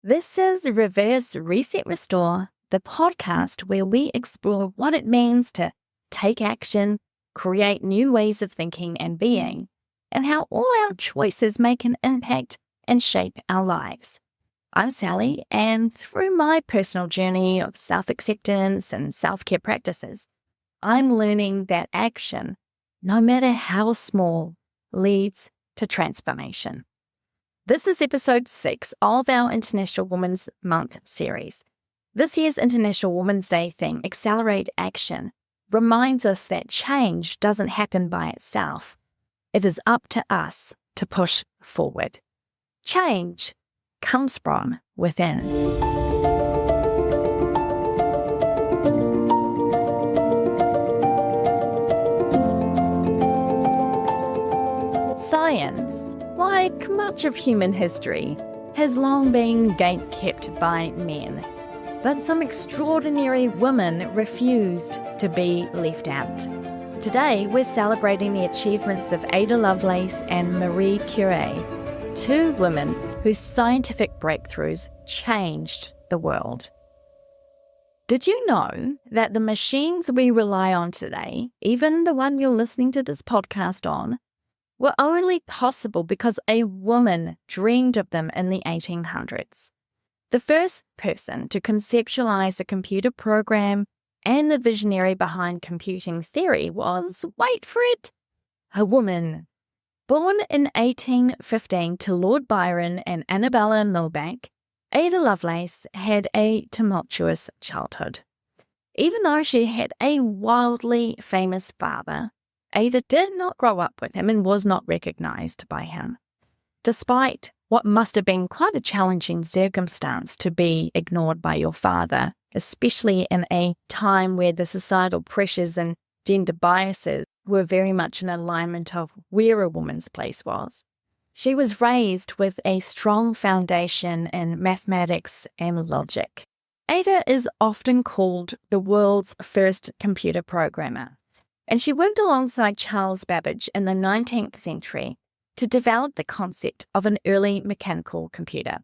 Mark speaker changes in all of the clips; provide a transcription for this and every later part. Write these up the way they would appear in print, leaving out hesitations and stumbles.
Speaker 1: This is Reverse Reset Restore, the podcast where we explore what it means to take action, create new ways of thinking and being, and how all our choices make an impact and shape our lives. I'm Sally, and through my personal journey of self-acceptance and self-care practices, I'm learning that action, no matter how small, leads to transformation. This is episode 6 of our International Women's Month series. This year's International Women's Day theme, Accelerate Action, reminds us that change doesn't happen by itself. It is up to us to push forward. Change comes from within. Science, like much of human history, has long been gate-kept by men. But some extraordinary women refused to be left out. Today, we're celebrating the achievements of Ada Lovelace and Marie Curie, two women whose scientific breakthroughs changed the world. Did you know that the machines we rely on today, even the one you're listening to this podcast on, were only possible because a woman dreamed of them in the 1800s. The first person to conceptualize a computer program and the visionary behind computing theory was, wait for it, a woman. Born in 1815 to Lord Byron and Annabella Millbank, Ada Lovelace had a tumultuous childhood. Even though she had a wildly famous father, Ada did not grow up with him and was not recognized by him. Despite what must have been quite a challenging circumstance to be ignored by your father, especially in a time where the societal pressures and gender biases were very much in alignment of where a woman's place was, she was raised with a strong foundation in mathematics and logic. Ada is often called the world's first computer programmer, and she worked alongside Charles Babbage in the 19th century to develop the concept of an early mechanical computer.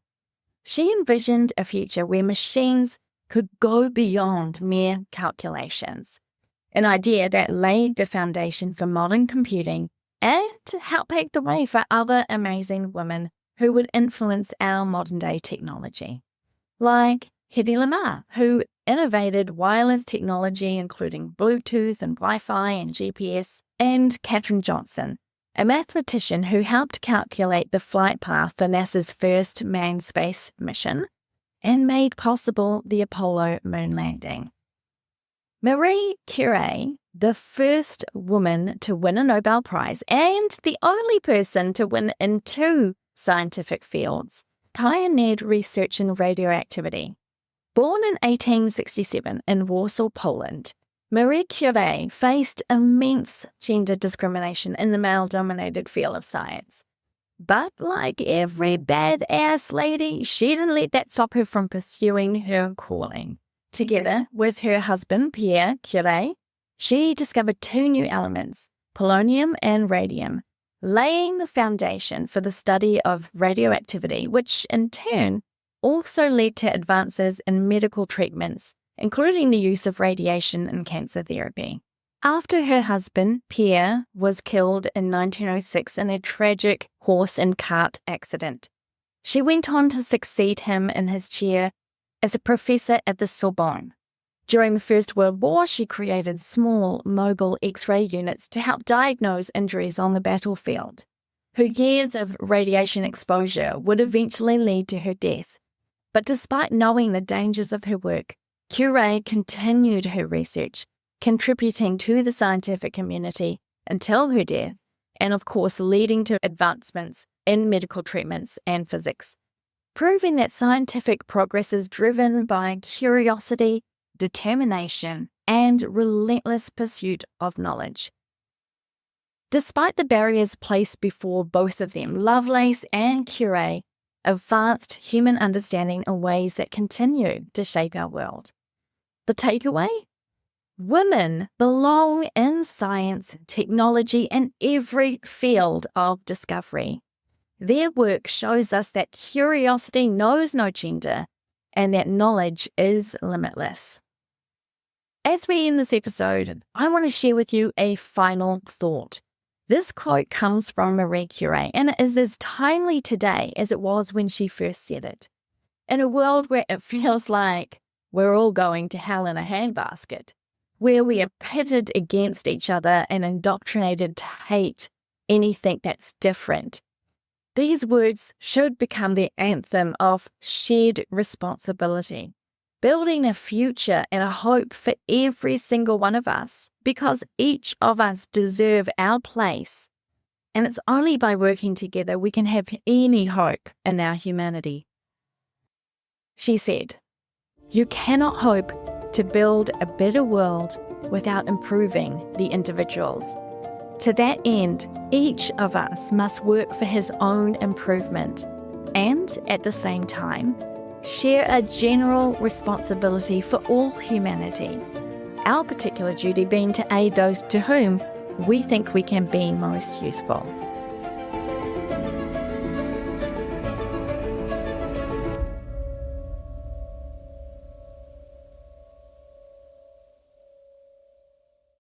Speaker 1: She envisioned a future where machines could go beyond mere calculations, an idea that laid the foundation for modern computing and to help pave the way for other amazing women who would influence our modern-day technology, like Hedy Lamarr, who innovated wireless technology including Bluetooth and Wi-Fi and GPS, and Katherine Johnson, a mathematician who helped calculate the flight path for NASA's first manned space mission and made possible the Apollo moon landing. Marie Curie, the first woman to win a Nobel Prize and the only person to win in 2 scientific fields, pioneered research in radioactivity. Born in 1867 in Warsaw, Poland, Marie Curie faced immense gender discrimination in the male-dominated field of science. But like every badass lady, she didn't let that stop her from pursuing her calling. Together with her husband, Pierre Curie, she discovered 2 new elements, polonium and radium, laying the foundation for the study of radioactivity, which in turn also led to advances in medical treatments, including the use of radiation in cancer therapy. After her husband, Pierre, was killed in 1906 in a tragic horse and cart accident, she went on to succeed him in his chair as a professor at the Sorbonne. During the First World War, she created small, mobile X-ray units to help diagnose injuries on the battlefield. Her years of radiation exposure would eventually lead to her death. But despite knowing the dangers of her work, Curie continued her research, contributing to the scientific community until her death, and of course leading to advancements in medical treatments and physics, proving that scientific progress is driven by curiosity, determination, and relentless pursuit of knowledge. Despite the barriers placed before both of them, Lovelace and Curie advanced human understanding in ways that continue to shape our world. The takeaway? Women belong in science, technology, and every field of discovery. Their work shows us that curiosity knows no gender and that knowledge is limitless. As we end this episode, I want to share with you a final thought. This quote comes from Marie Curie, and it is as timely today as it was when she first said it. In a world where it feels like we're all going to hell in a handbasket, where we are pitted against each other and indoctrinated to hate anything that's different, these words should become the anthem of shared responsibility, building a future and a hope for every single one of us, because each of us deserve our place, and it's only by working together we can have any hope in our humanity. She said, "You cannot hope to build a better world without improving the individuals. To that end, each of us must work for his own improvement and, at the same time, share a general responsibility for all humanity, our particular duty being to aid those to whom we think we can be most useful."